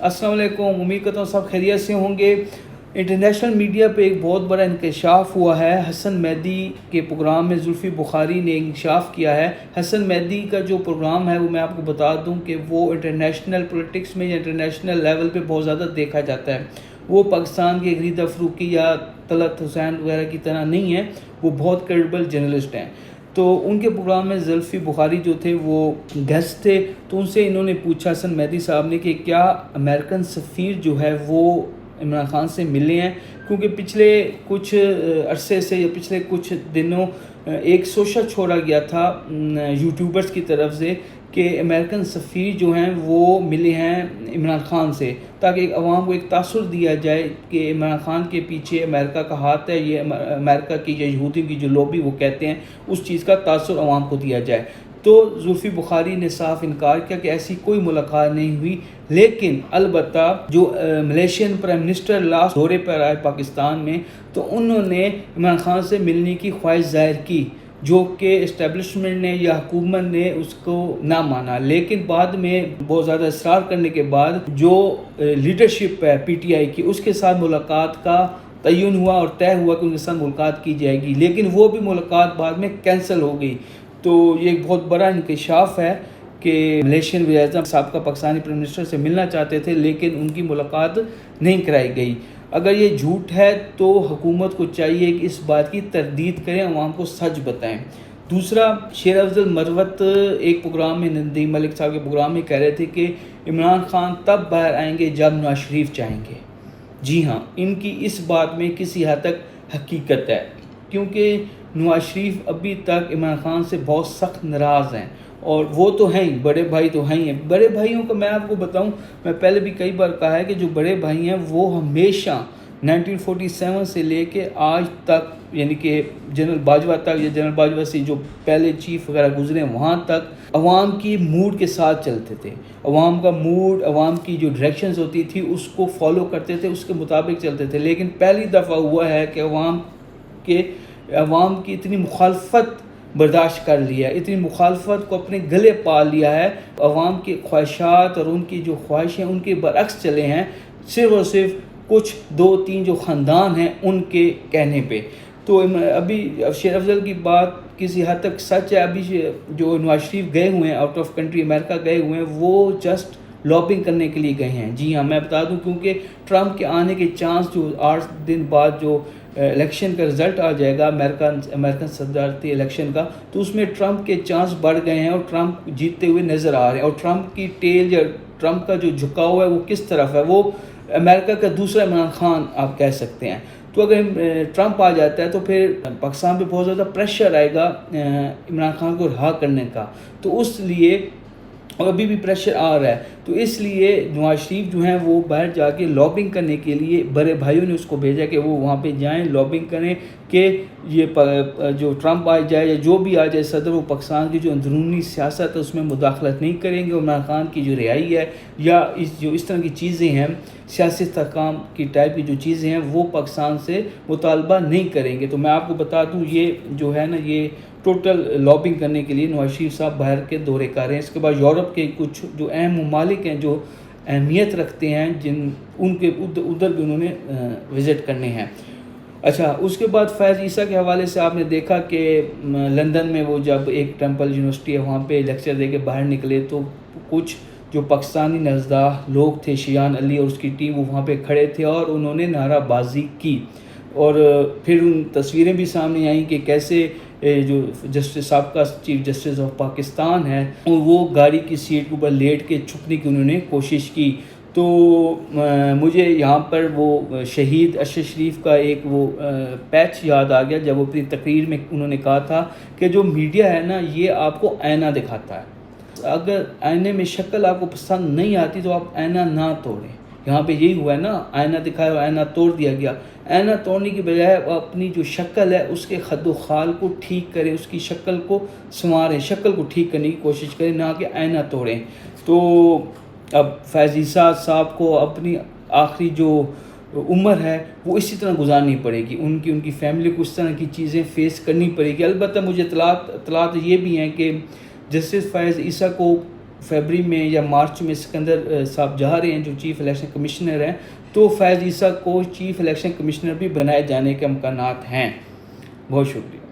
अस्सलाम वालेकुम। उम्मीद करता हूँ सब खैरियत से होंगे। इंटरनेशनल मीडिया पे एक बहुत बड़ा इंकशाफ हुआ है। हसन मेहदी के प्रोग्राम में जुल्फ़ी बुखारी ने इंकशाफ किया है। हसन मेहदी का जो प्रोग्राम है वो मैं आपको बता दूं कि वो इंटरनेशनल पॉलिटिक्स में या इंटरनेशनल लेवल पे बहुत ज़्यादा देखा जाता है। वो पाकिस्तान के गरीदा फ़रूकी या तलत हुसैन वगैरह की तरह नहीं है, वो बहुत क्रेडिबल जर्नलिस्ट हैं। तो उनके प्रोग्राम में जुल्फ़ी बुखारी जो थे वो गेस्ट थे, तो उनसे इन्होंने पूछा हसन मेहदी साहब ने कि क्या अमेरिकन सफ़ीर जो है वो इमरान खान से मिले हैं, क्योंकि पिछले कुछ अरसे से या पिछले कुछ दिनों एक सोशल छोड़ा गया था यूट्यूबर्स की तरफ से कि अमेरिकन सफ़ीर जो हैं वो मिले हैं इमरान खान से, ताकि अवाम को एक तासुर दिया जाए कि इमरान खान के पीछे अमेरिका का हाथ है। ये अमेरिका की या यहूदियों की जो लॉबी वो कहते हैं, उस चीज़ का तासुर अवाम को दिया जाए। तो जुल्फ़ी बुखारी ने साफ इनकार किया कि ऐसी कोई मुलाकात नहीं हुई, लेकिन अलबत्ता जो मलेशियन प्राइम मिनिस्टर लास्ट दौरे पर आए पाकिस्तान में, तो उन्होंने इमरान खान से मिलने की ख्वाहिश जाहिर की, जो कि इस्टेब्लिशमेंट ने या हुकूमत ने उसको ना माना। लेकिन बाद में बहुत ज़्यादा इसरार करने के बाद जो लीडरशिप है PTI की, उसके साथ मुलाकात का तयन हुआ और तय हुआ कि उनके साथ मुलाकात की जाएगी, लेकिन वो भी मुलाकात बाद में कैंसिल हो गई। तो ये एक बहुत बड़ा इंकशाफ है कि मलेशियन वज़ीर-ए-आज़म साबिक़ा पाकिस्तानी प्राइम मिनिस्टर से मिलना चाहते थे, लेकिन उनकी मुलाकात नहीं कराई गई। अगर ये झूठ है तो हुकूमत को चाहिए कि इस बात की तरदीद करें, अवाम को सच बताएं। दूसरा, शेर अफजल मरवत एक प्रोग्राम में नदीम मलिक साहब के प्रोग्राम में कह रहे थे कि इमरान खान तब बाहर आएंगे जब नवाज शरीफ चाहेंगे। जी हाँ, इनकी इस बात में किसी हद तक हकीकत है, क्योंकि नवाज शरीफ अभी तक इमरान खान से बहुत सख्त नाराज़ हैं, और वो तो हैं ही, बड़े भाई तो हैं ही हैं। बड़े भाइयों का मैं आपको बताऊं, मैं पहले भी कई बार कहा है कि जो बड़े भाई हैं वो हमेशा 1947 से लेके आज तक, यानी कि जनरल बाजवा तक या जनरल बाजवा से जो पहले चीफ वगैरह गुजरे वहाँ तक अवाम की मूड के साथ चलते थे। अवाम का मूड, अवाम की जो डायरेक्शंस होती थी उसको फॉलो करते थे, उसके मुताबिक चलते थे। लेकिन पहली दफ़ा हुआ है कि अवाम की इतनी मुखालफत बर्दाश्त कर लिया, इतनी मुखालफत को अपने गले पा लिया है, अवाम की ख्वाहिशात और उनकी जो ख्वाहिशें उनके बरअक्स चले हैं, सिर्फ़ और सिर्फ कुछ 2-3 जो ख़ानदान हैं उनके कहने पे। तो अभी शेर अफजल की बात किसी हद तक सच है। अभी जो नवाज शरीफ गए हुए हैं आउट ऑफ कंट्री, अमेरिका गए हुए हैं, वो जस्ट लॉबिंग करने के लिए गए हैं। जी हाँ, मैं बता दूं, क्योंकि ट्रंप के आने के चांस जो 8 दिन बाद जो इलेक्शन का रिज़ल्ट आ जाएगा अमेरिकन सदारती इलेक्शन का, तो उसमें ट्रंप के चांस बढ़ गए हैं और ट्रंप जीतते हुए नज़र आ रहे हैं। और ट्रंप की टेल या ट्रंप का जो झुकाव है वो किस तरफ है, वो अमेरिका का दूसरा इमरान खान आप कह सकते हैं। तो अगर ट्रंप आ जाता है तो फिर पाकिस्तान पे बहुत ज़्यादा प्रेशर आएगा इमरान खान को रहा करने का, तो उस लिए, और अभी भी प्रेशर आ रहा है, तो इसलिए नवाज शरीफ जो हैं वो बाहर जाके लॉबिंग करने के लिए बड़े भाइयों ने उसको भेजा कि वो वहाँ पे जाएं, लॉबिंग करें कि ये जो ट्रंप आ जाए या जो भी आ जाए सदर, वो पाकिस्तान की जो अंदरूनी सियासत है उसमें मुदाखलत नहीं करेंगे। इमरान खान की जो रिहाई है या इस तरह की चीज़ें हैं, सियासी इस्तेहकाम की टाइप की जो चीज़ें हैं, वो पाकिस्तान से मुतालबा नहीं करेंगे। तो मैं आपको बता दूँ, ये जो है ना, ये टोटल लॉबिंग करने के लिए नवाज शरीफ साहब बाहर के दौरे कर रहे हैं। इसके बाद यूरोप के कुछ जो अहम ममालिक हैं, जो अहमियत रखते हैं, उनके उधर भी उन्होंने विज़िट करने हैं। अच्छा, उसके बाद फैज़ ईसा के हवाले से आपने देखा कि लंदन में वो जब एक टेम्पल यूनिवर्सिटी है वहाँ पे लेक्चर दे के बाहर निकले, तो कुछ जो पाकिस्तानी नज़दा लोग थे, शियान अली और उसकी टीम, वो वहाँ पे खड़े थे और उन्होंने नाराबाजी की। और फिर उन तस्वीरें भी सामने आई कि कैसे जो जस्टिस साबिक़ा चीफ जस्टिस ऑफ पाकिस्तान है, वो गाड़ी की सीट के ऊपर लेट के छुपने की उन्होंने कोशिश की। तो मुझे यहाँ पर वो शहीद अरशद शरीफ का एक वो पैच याद आ गया, जब वो अपनी तकरीर में उन्होंने कहा था कि जो मीडिया है ना, ये आपको आईना दिखाता है, अगर आईने में शक्ल आपको पसंद नहीं आती तो आप आईना ना तोड़ें। यहाँ पे यही हुआ है ना, आईना दिखाया और आईना तोड़ दिया गया। आईना तोड़ने की बजाय अपनी जो शक्ल है उसके खद्दो खाल को ठीक करें, उसकी शक्ल को संवारें, शक्ल को ठीक करने की कोशिश करें, ना कि आईना तोड़ें। तो अब फैज़ ईसा साहब को अपनी आखिरी जो उम्र है वो इसी तरह गुजारनी पड़ेगी, उनकी फैमिली को इस तरह की चीज़ें फेस करनी पड़ेगी। अलबत्ता मुझे इतलात ये भी हैं कि जस्टिस फैज़ ईसा को فیبری میں یا مارچ میں سکندر صاحب جا رہے ہیں جو چیف الیکشن کمشنر ہیں، تو فیض عیسیٰ کو چیف الیکشن کمشنر بھی بنائے جانے کے امکانات ہیں۔ بہت شکریہ۔